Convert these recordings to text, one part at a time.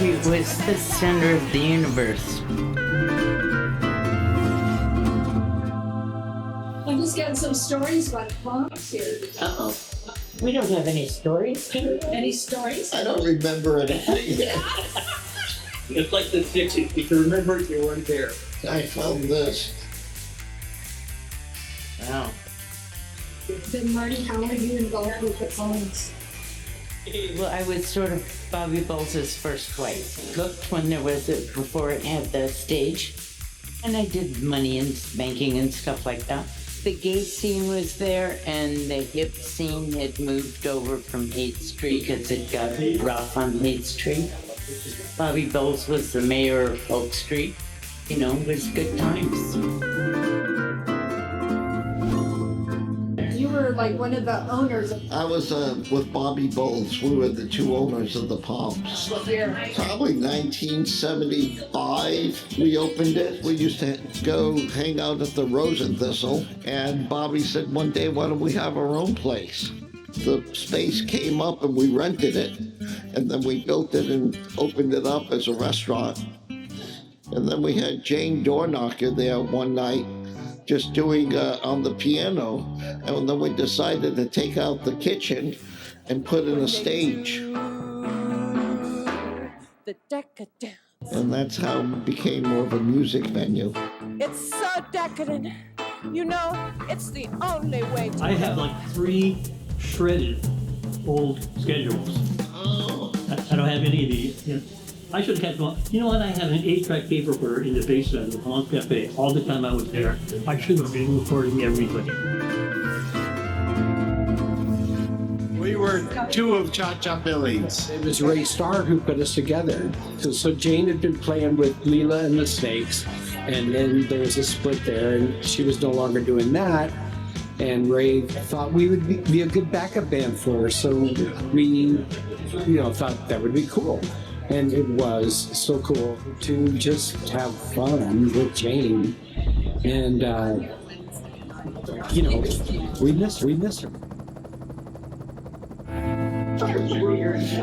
Street was the center of the universe. I'm just getting some stories about punks here. Uh-oh. We don't have any stories, do we? Any stories? I don't remember anything. It's like the 60s. If you remember it, you weren't there. I found this. Wow. Then Marty, how are you involved with the punks? Well, I was sort of Bobby Bowles' first wife. Cooked when there was before it had the stage. And I did money and banking and stuff like that. The gay scene was there, and the hip scene had moved over from 8th Street because it got rough on 8th Street. Bobby Bowles was the mayor of Polk Street. You know, it was good times. You were like one of the owners of I was with Bobby Bowles. We were the two owners of the Palms. here. Probably 1975 we opened it. We used to go hang out at the Rose and Thistle, and Bobby said one day, why don't we have our own place? The space came up and we rented it, and then we built it and opened it up as a restaurant. And then we had Jane Doorknocker there one night just doing on the piano, and then we decided to take out the kitchen and put in a stage. The decadent. And that's how it became more of a music venue. It's so decadent. You know, it's the only way to I have like 3 shredded old schedules. Oh. I don't have any of these. You know, I should have had one. You know what? I have an 8-track tape recorder in the basement of the Palms Cafe all the time I was there. I should have been recording everybody. We were 2 of Cha Cha Billy's. It was Ray Staar who put us together. So Jane had been playing with Leela and the Snakes, and then there was a split there, and she was no longer doing that. And Ray thought we would be a good backup band for her, so we, thought that would be cool. And it was so cool to just have fun with Jane. And, we miss her.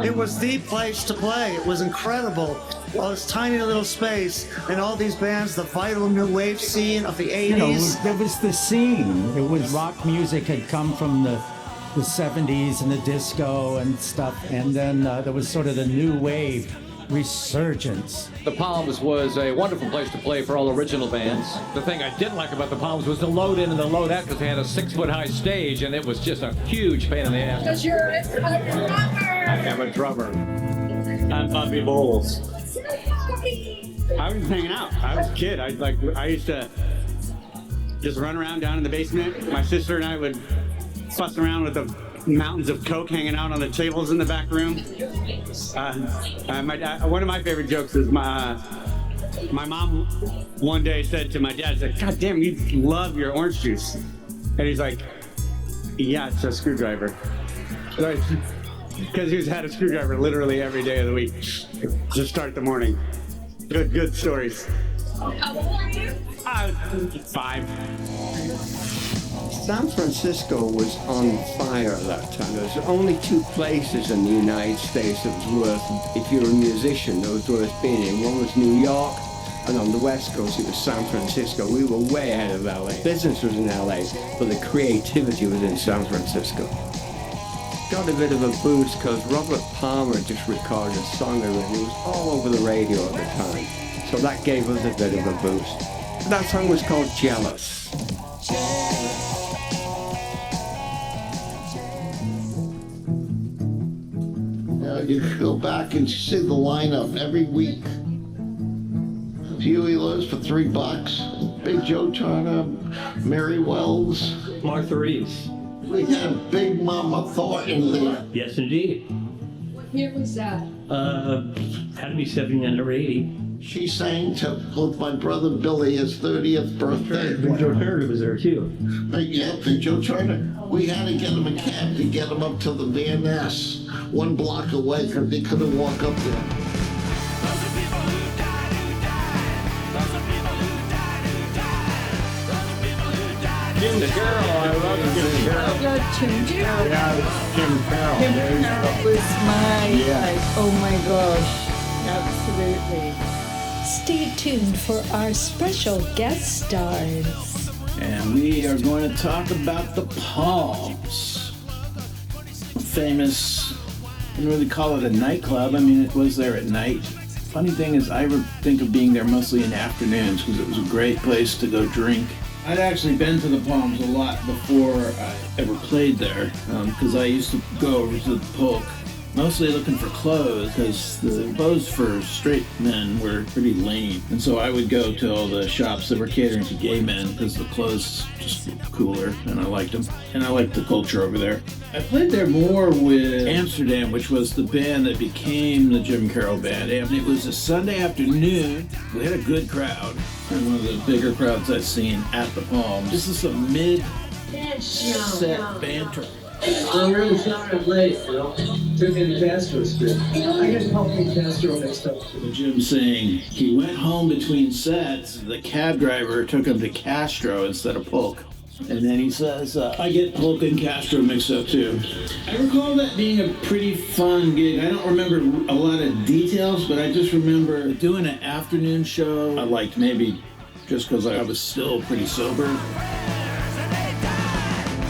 It was the place to play. It was incredible. All this tiny little space and all these bands, the vital new wave scene of the 80s. There was the scene. It was rock music had come from the 70s and the disco and stuff, and then there was sort of the new wave resurgence. The Palms was a wonderful place to play for all original bands. The thing I didn't like about the Palms was the load in and the load out, because they had a 6-foot-high stage, and it was just a huge pain in the ass. Because you're a drummer. I am a drummer. I'm Bobby Bowles. I was hanging out. I was a kid. I used to just run around down in the basement. My sister and I would fuss around with the mountains of Coke hanging out on the tables in the back room. One of my favorite jokes is my mom one day said to my dad, said, "God damn, you love your orange juice." And he's like, "Yeah, it's a screwdriver." Because he's had a screwdriver literally every day of the week to start the morning. Good stories. How old are you? 5. San Francisco was on fire at that time. There was only 2 places in the United States that was worth, if you're a musician, that was worth being in. One was New York, and on the West Coast it was San Francisco. We were way ahead of LA. Business was in LA, but the creativity was in San Francisco. Got a bit of a boost because Robert Palmer just recorded a song of it. It was all over the radio at the time. So that gave us a bit of a boost. That song was called Jealous. You could go back and see the lineup every week. Huey Lewis for $3. Big Joe Turner, Mary Wells. Martha Reeves. We had Big Mama Thornton there. Yes, indeed. What year was that? Had to be 79 or 80. She sang with my brother Billy his 30th birthday. Big Joe Turner was there too. Big Joe Turner. We had to get him a cab to get him up to the Van Ness, 1 block away, because they couldn't walk up there. Jim Carroll, I love Jim Carroll. Jim Carroll. Yeah, Jim Carroll. Jim Carroll was my, oh my gosh. Absolutely. Stay tuned for our special guest stars. And we are going to talk about the Palms. Famous, I wouldn't really call it a nightclub. I mean, it was there at night. Funny thing is, I would think of being there mostly in afternoons because it was a great place to go drink. I'd actually been to the Palms a lot before I ever played there because I used to go over to the Polk mostly looking for clothes because the clothes for straight men were pretty lame. And so I would go to all the shops that were catering to gay men because the clothes just looked cooler and I liked them. And I liked the culture over there. I played there more with Amsterdam, which was the band that became the Jim Carroll Band. And it was a Sunday afternoon. We had a good crowd. And one of the bigger crowds I've seen at the Palms. This is some mid-set banter. I'm really sorry I'm late, Took in Castro Street. I get Polk and Castro mixed up. Jim saying he went home between sets. The cab driver took him to Castro instead of Polk. And then he says, I get Polk and Castro mixed up too. I recall that being a pretty fun gig. I don't remember a lot of details, but I just remember doing an afternoon show. I liked maybe just because I was still pretty sober.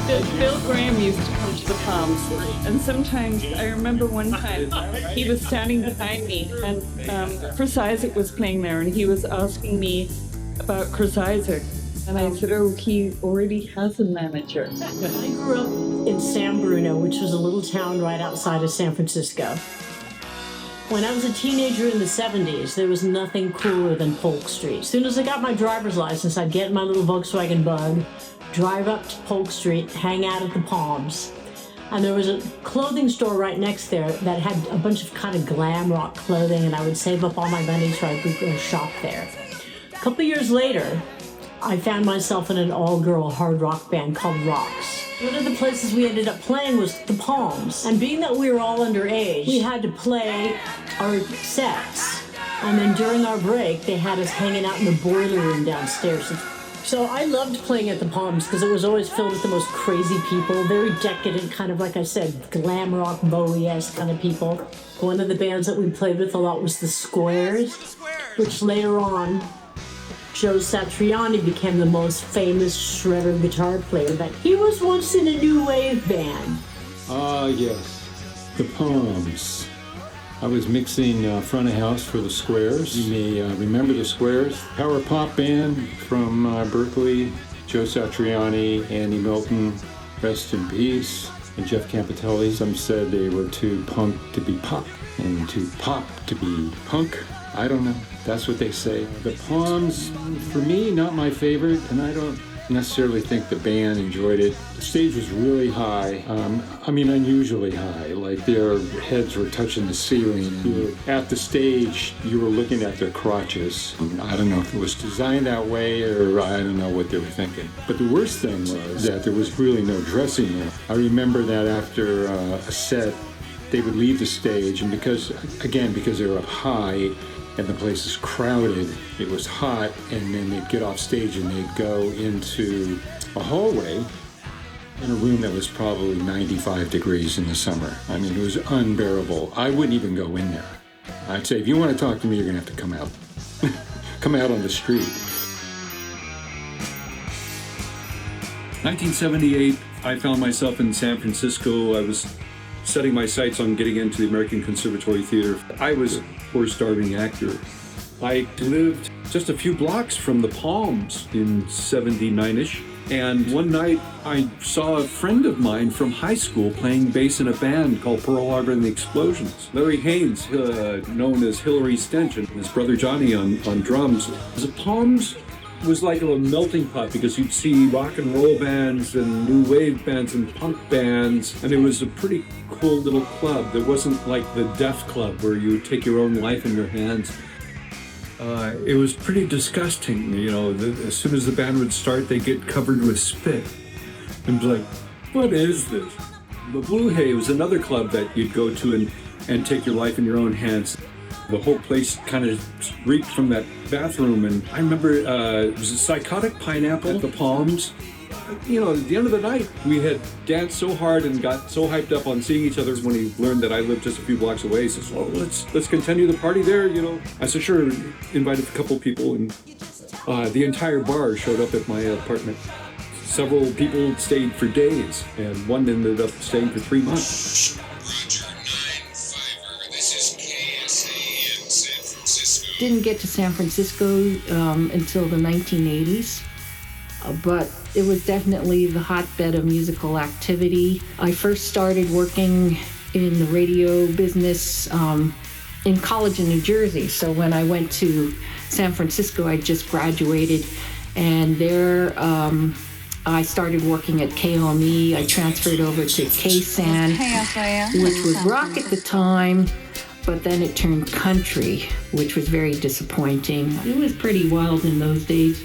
Bill Graham used to come to the Palms, and sometimes I remember one time he was standing behind me, and Chris Isaak was playing there, and he was asking me about Chris Isaak, and I said, "Oh, he already has a manager." I grew up in San Bruno, which was a little town right outside of San Francisco. When I was a teenager in the 70s, there was nothing cooler than Polk Street. As soon as I got my driver's license, I'd get in my little Volkswagen Bug, drive up to Polk Street, hang out at the Palms. And there was a clothing store right next there that had a bunch of kind of glam rock clothing, and I would save up all my money so I could go shop there. A couple years later, I found myself in an all-girl hard rock band called Rocks. One of the places we ended up playing was the Palms. And being that we were all underage, we had to play our sets. And then during our break, they had us hanging out in the boiler room downstairs. So I loved playing at the Palms because it was always filled with the most crazy people, very decadent, kind of like I said, glam rock, Bowie-esque kind of people. One of the bands that we played with a lot was the Squares, which later on, Joe Satriani became the most famous shredder guitar player. That he was once in a new wave band. Ah, yes, the Palms. I was mixing front of house for the Squares. You may remember the Squares. Power pop band from Berkeley. Joe Satriani, Andy Milton, rest in peace. And Jeff Campitelli. Some said they were too punk to be pop and too pop to be punk. I don't know. That's what they say. The Palms, for me, not my favorite, and I don't necessarily think the band enjoyed it. The stage was really high. Unusually high. Like their heads were touching the ceiling. You were at the stage, you were looking at their crotches. I don't know if it was designed that way or I don't know what they were thinking. But the worst thing was that there was really no dressing room. I remember that after a set, they would leave the stage, and because they were up high, and the place is crowded, it was hot, and then they'd get off stage and they'd go into a hallway in a room that was probably 95 degrees in the summer. I mean, it was unbearable. I wouldn't even go in there. I'd say, if you want to talk to me, you're gonna have to come out. Come out on the street. 1978, I found myself in San Francisco. I was setting my sights on getting into the American Conservatory Theater. I was a poor starving actor. I lived just a few blocks from the Palms in 79-ish. And one night I saw a friend of mine from high school playing bass in a band called Pearl Harbor and the Explosions. Larry Haynes, known as Hillary Stench, and his brother Johnny on drums. The Palms was like a melting pot because you'd see rock and roll bands and new wave bands and punk bands, and it was a pretty cool little club. There wasn't like the Death Club where you would take your own life in your hands. It was pretty disgusting, as soon as the band would start, they'd get covered with spit. And be like, what is this? The Blue Hay was another club that you'd go to and take your life in your own hands. The whole place kind of reeked from that bathroom, and I remember it was a Psychotic Pineapple at the Palms. You know, at the end of the night, we had danced so hard and got so hyped up on seeing each other. When he learned that I lived just a few blocks away, he says, "Well, let's continue the party there." You know, I said, "Sure." Invited a couple people, and the entire bar showed up at my apartment. Several people stayed for days, and one ended up staying for 3 months. Didn't get to San Francisco until the 1980s, but it was definitely the hotbed of musical activity. I first started working in the radio business in college in New Jersey. So when I went to San Francisco, I just graduated, and there I started working at KOME. I transferred over to KSAN, which was rock at the time, but then it turned country, which was very disappointing. It was pretty wild in those days.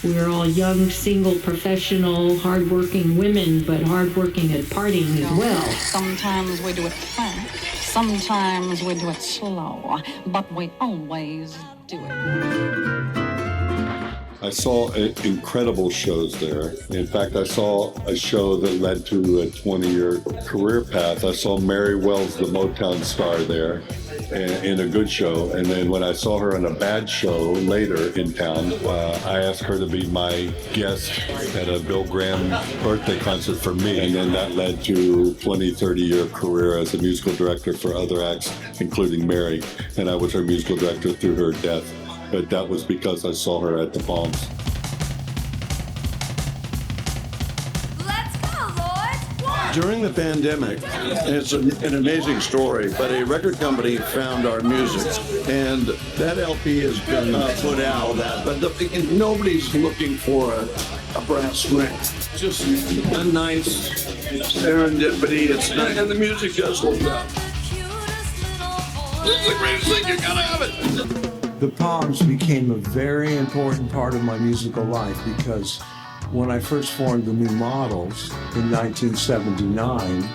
We were all young, single, professional, hardworking women, but hardworking at partying as well. Sometimes we do it fast, sometimes we do it slow, but we always do it. I saw incredible shows there. In fact, I saw a show that led to a 20-year career path. I saw Mary Wells, the Motown star, there in a good show. And then when I saw her in a bad show later in town, I asked her to be my guest at a Bill Graham birthday concert for me. And then that led to a 20, 30-year career as a musical director for other acts, including Mary. And I was her musical director through her death. But that was because I saw her at the Palms. During the pandemic, and it's an amazing story, but a record company found our music, and that LP has been put out, but nobody's looking for a brass ring. It's just a nice serendipity, it's nice, and the music does hold up. This is the greatest thing, you gotta have it! The Palms became a very important part of my musical life because when I first formed the New Models in 1979,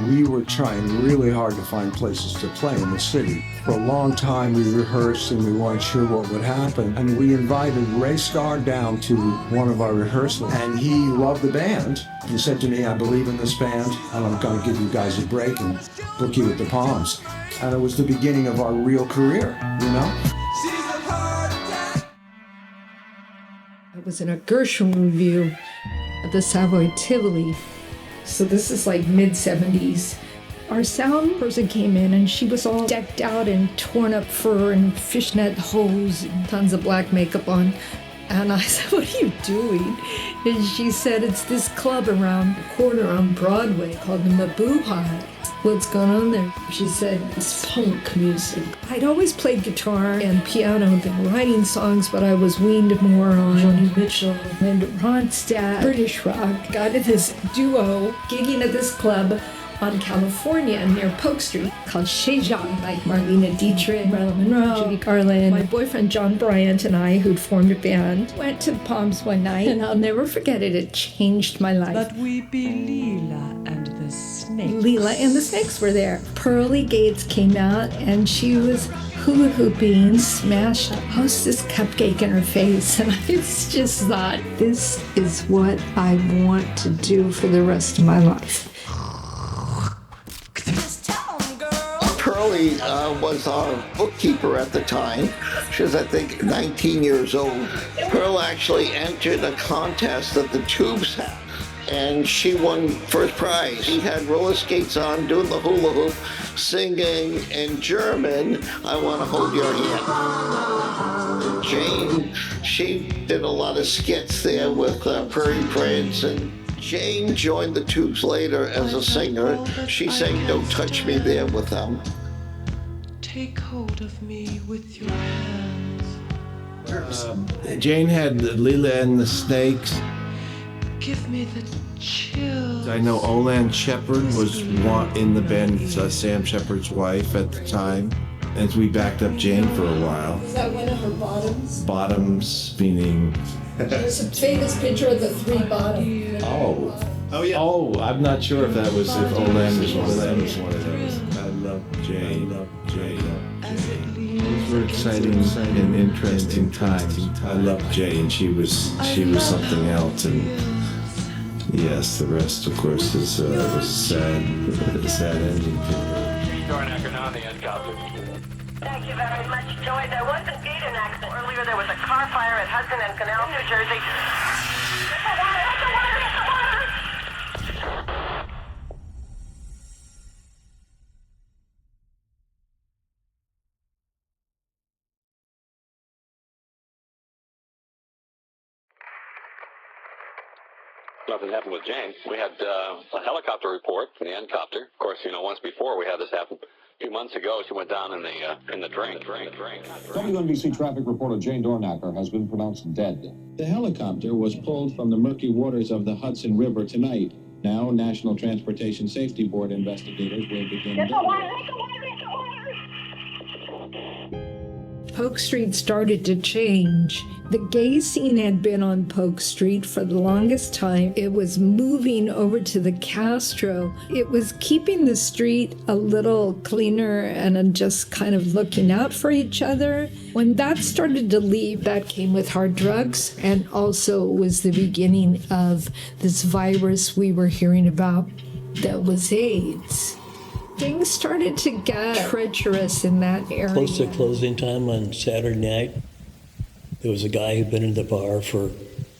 we were trying really hard to find places to play in the city. For a long time we rehearsed and we weren't sure what would happen. And we invited Ray Staar down to one of our rehearsals, and he loved the band. He said to me, "I believe in this band and I'm gonna give you guys a break and book you at the Palms." And it was the beginning of our real career, you know? It was in a Gershwin review at the Savoy Tivoli. So this is like mid-70s. Our sound person came in and she was all decked out in torn up fur and fishnet hose and tons of black makeup on. And I said, "What are you doing?" And she said, "It's this club around the corner on Broadway called the Mabuhay. What's going on there?" She said, "It's punk music." I'd always played guitar and piano and been writing songs, but I was weaned more on Joni Mitchell and Ronstadt, British rock. Got in this duo gigging at this club on California near Polk Street called Chez Jean, like Marlena Dietrich, Marilyn Monroe, Judy Garland. My boyfriend John Bryant and I, who'd formed a band, went to the Palms one night, and I'll never forget it. It changed my life. But we be Leela and the Snakes. Leela and the Snakes were there. Pearly Gates came out, and she was hula hooping, smashed a Hostess cupcake in her face, and I just thought, this is what I want to do for the rest of my life. Pearlie was our bookkeeper at the time. She was, I think, 19 years old. Pearl actually entered a contest that the Tubes had, and she won first prize. She had roller skates on, doing the hula hoop, singing in German, "I Want to Hold Your Hand." Jane, she did a lot of skits there with Prairie Prince, and Jane joined the Tubes later as a singer. She sang "Don't Touch Me" there with them. Take hold of me with your hands. Jane had Leela and the Snakes. Give me the chills. I know Olan Shepard was in the band, Sam Shepard's wife at the time, as we backed up Jane for a while. Is that one of her bottoms? Bottoms, meaning... There's a famous picture of the three bottoms. Oh yeah. Oh, I'm not sure if that was, if Olan was one of those. I love Jane. Those were exciting and interesting times. I loved Jane. She was something else, and Yes, the rest, of course, is was a sad ending. Dornacker on the helicopter. Thank you very much, Joy. There was indeed an accident. Earlier there was a car fire at Hudson and Canal, New Jersey. Nothing happened with Jane. We had a helicopter report from the N-copter. Of course, once before we had this happen. A few months ago, she went down in the drain. WNBC traffic reporter Jane Dornacker has been pronounced dead. The helicopter was pulled from the murky waters of the Hudson River tonight. Now, National Transportation Safety Board investigators will begin. Polk Street started to change. The gay scene had been on Polk Street for the longest time. It was moving over to the Castro. It was keeping the street a little cleaner and just kind of looking out for each other. When that started to leave, that came with hard drugs, and also was the beginning of this virus we were hearing about that was AIDS. Things started to get treacherous in that area. Close to closing time on Saturday night, there was a guy who'd been in the bar for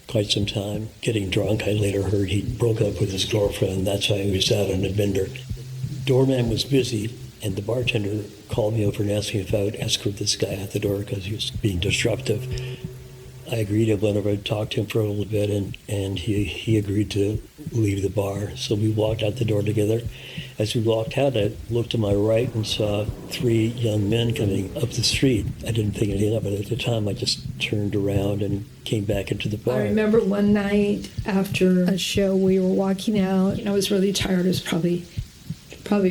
quite some time, getting drunk. I later heard he broke up with his girlfriend. That's why he was out on a bender. Doorman was busy, and the bartender called me over and asked me if I would escort this guy out the door because he was being disruptive. I agreed. I went over and talked to him for a little bit, and he agreed to leave the bar. So we walked out the door together. As we walked out, I looked to my right and saw 3 young men coming up the street. I didn't think anything of it at the time. I just turned around and came back into the bar. I remember one night after a show, we were walking out, and I was really tired. I was probably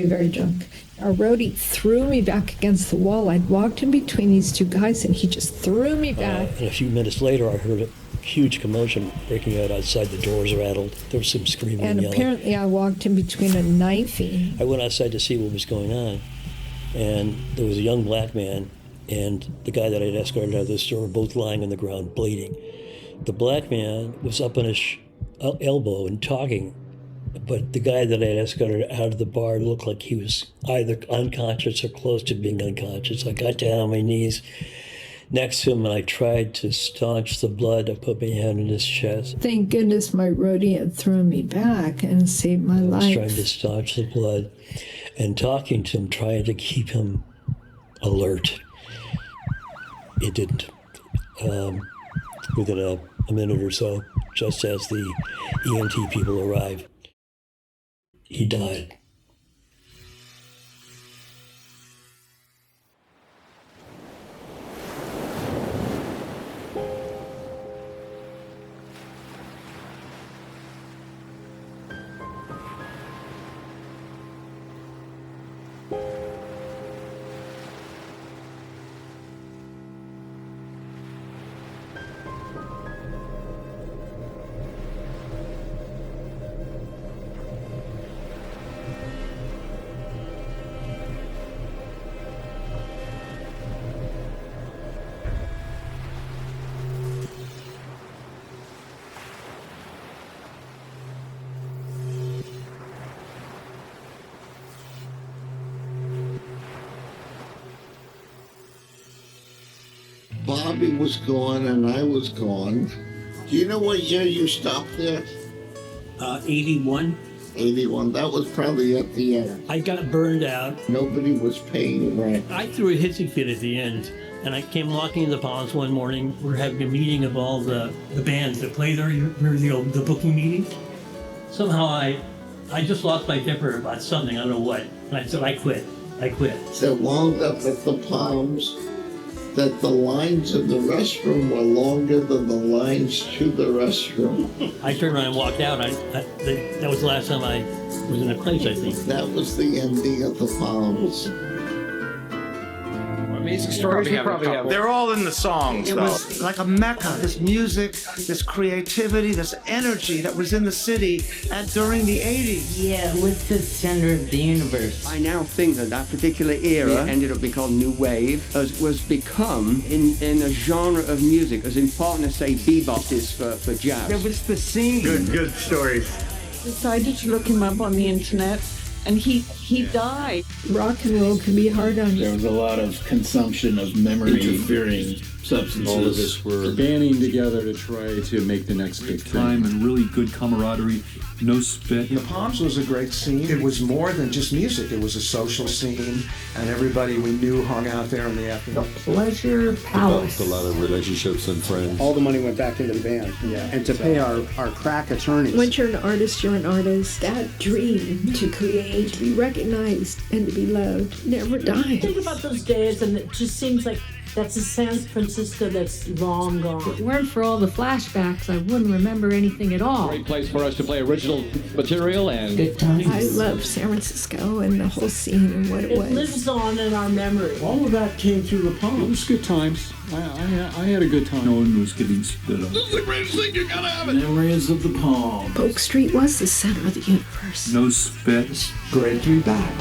very drunk. Our roadie threw me back against the wall. I'd walked in between these 2 guys, and he just threw me back. And a few minutes later, I heard a huge commotion breaking out outside. The doors rattled. There was some screaming and yelling. Apparently I walked in between a knifing. I went outside to see what was going on, and there was a young black man and the guy that I'd escorted out of the store, both lying on the ground bleeding. The black man was up on his elbow and talking, but the guy that I'd escorted out of the bar looked like he was either unconscious or close to being unconscious. I got down on my knees next to him, and I tried to staunch the blood. I put my hand in his chest. Thank goodness my roadie had thrown me back and saved my life. I was trying to staunch the blood and talking to him, trying to keep him alert. It didn't. Within a minute or so, just as the EMT people arrived, he died. Bobby was gone and I was gone. Do you know what year you stopped there? 81. 81. That was probably at the end. I got burned out. Nobody was paying rent. I threw a hissy fit at the end, and I came walking in the Palms one morning. We're having a meeting of all the bands that play there. You remember the booking meeting? Somehow I just lost my temper about something, I don't know what. And I said, I quit. So wound up at the Palms that the lines in the restroom were longer than the lines to the restroom. I turned around and walked out. That was the last time I was in a place, I think. That was the ending of the Palms. Amazing stories you probably have. They're all in the songs, It was like a mecca, this music, this creativity, this energy that was in the city during the 80s. Yeah, what's the center of the universe? I now think that particular era ended up being called New Wave, was become, in a genre of music, as important as, say, bebop is for jazz. That was the scene. Good stories. decided to look him up on the internet, and he died. Rock and roll can be hard on you. There was a lot of consumption of memory-interfering substances. All of us were banding together to try to make the next big time, and really good camaraderie, no spit. The Palms was a great scene. It was more than just music. It was a social scene, and everybody we knew hung out there in the afternoon. Pleasure Palace. Developed a lot of relationships and friends. All the money went back into the band. Yeah. And to pay our crack attorneys. Once you're an artist, you're an artist. That dream to create, to be recognized, and to be loved never dies. Think about those days, and it just seems like that's a San Francisco that's long gone. If it weren't for all the flashbacks, I wouldn't remember anything at all. Great place for us to play original material and Good times. I love San Francisco and the whole scene and what it was. It lives on in our memory. All of that came through the It Palms. was good times. I had a good time. No one was getting spit on. This is the greatest thing, you gotta have it. Memories of the Palms. Polk Street was the center of the universe. No spit. Great to be back.